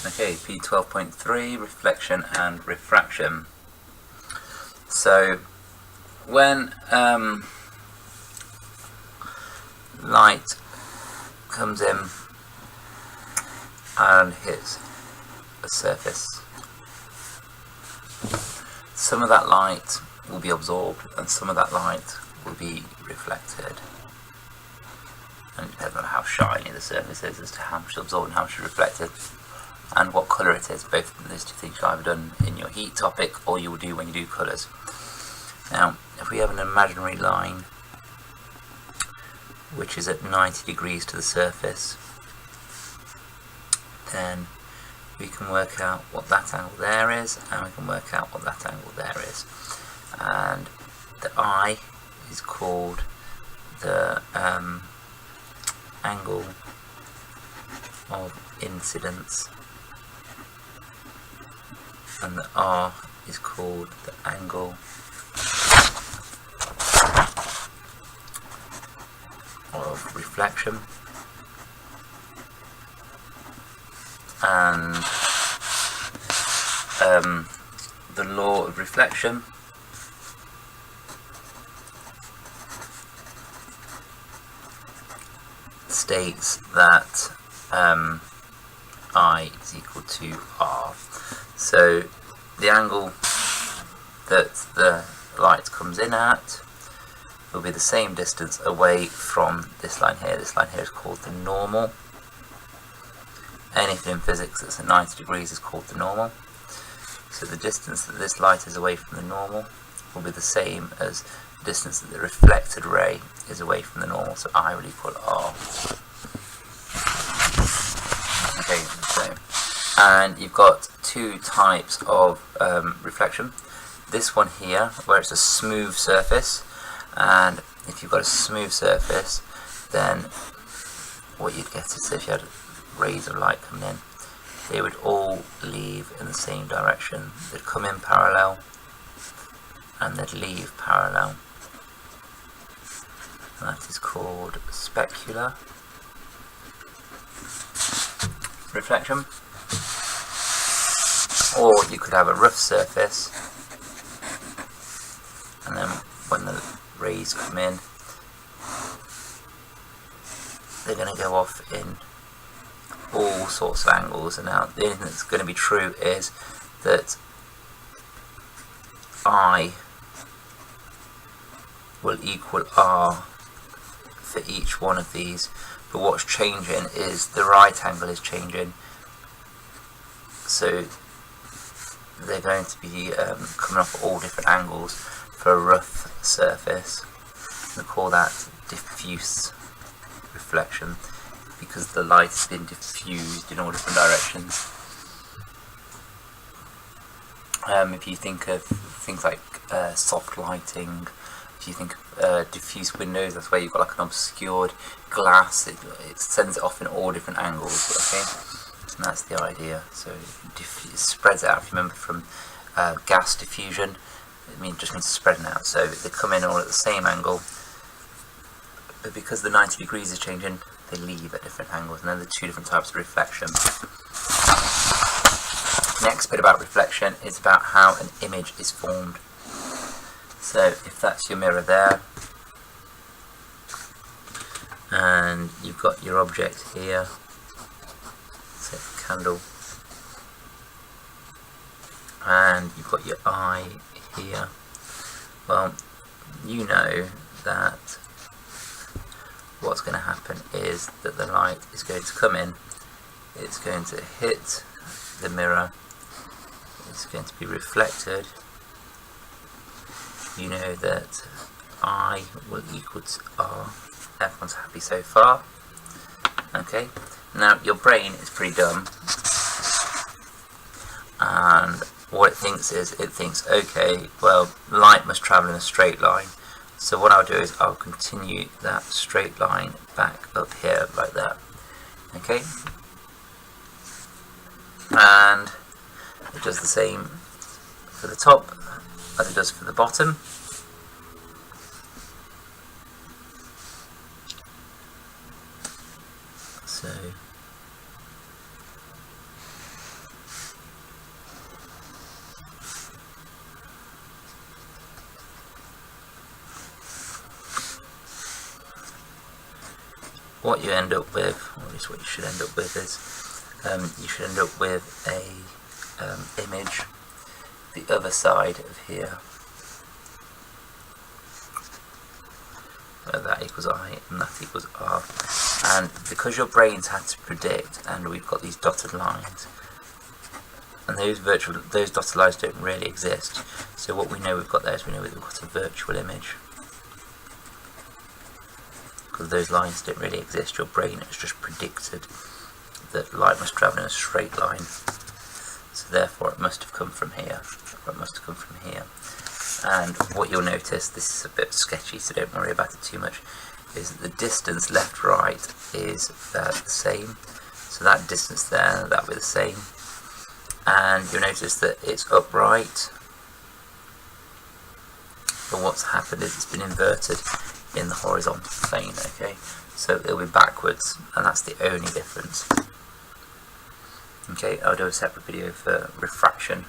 Okay, P12.3, reflection and refraction. So when light comes in and hits a surface, some of that light will be absorbed and some of that light will be reflected. And it depends on how shiny the surface is as to how much is absorbed and how much is reflected, and what colour it is. Both of those two things you'll either done in your heat topic or you will do when you do colours. Now, if we have an imaginary line which is at 90 degrees to the surface, then we can work out what that angle there is, and we can work out what that angle there is. And the I is called the angle of incidence, and the R is called the angle of reflection. And the law of reflection states that I is equal to R. So the angle that the light comes in at will be the same distance away from this line here. This line here is called the normal. Anything in physics that's at 90 degrees is called the normal. So the distance that this light is away from the normal will be the same as the distance that the reflected ray is away from the normal. So I will equal R. Okay, so, and you've got two types of reflection. This one here, where it's a smooth surface, and if you've got a smooth surface, then what you'd get is, if you had rays of light coming in, they would all leave in the same direction. They'd come in parallel and they'd leave parallel. And that is called specular reflection. Or you could have a rough surface, and then when the rays come in, they're going to go off in all sorts of angles. And now the only thing that's going to be true is that I will equal R for each one of these, but what's changing is the right angle is changing. So they're going to be coming off at all different angles for a rough surface. We call that diffuse reflection, because the light has been diffused in all different directions. If you think of things like soft lighting, if you think of diffuse windows, that's where you've got like an obscured glass, it sends it off in all different angles, okay? And that's the idea. So it spreads it out. If you remember from gas diffusion, it means just means spreading out. So they come in all at the same angle, but because the 90 degrees is changing, they leave at different angles, and then the two different types of reflection. Next bit about reflection is about how an image is formed. So if that's your mirror there, and you've got your object here, say a candle, and you've got your eye here, well, you know that what's going to happen is that the light is going to come in, it's going to hit the mirror, it's going to be reflected. You know that I will equal to R. Everyone's happy so far. Okay, now your brain is pretty dumb, and what it thinks is, it thinks, okay, well, light must travel in a straight line. So what I'll do is I'll continue that straight line back up here like that. Okay, and it does the same for the top as it does for the bottom. So what you end up with, or at least what you should end up with, is you should end up with a image the other side of here, that equals I and that equals R, and because your brain's had to predict, and we've got these dotted lines, and those dotted lines don't really exist, so what we know we've got there is we know we've got a virtual image. Because those lines don't really exist, your brain has just predicted that light must travel in a straight line, so therefore it must have come from here, or it must have come from here. And what you'll notice, this is a bit sketchy so don't worry about it too much, is that the distance left-right is the same, so that distance there, that'll be the same, and you'll notice that it's upright, but what's happened is it's been inverted in the horizontal plane, okay, so it'll be backwards, and that's the only difference. Okay, I'll do a separate video for refraction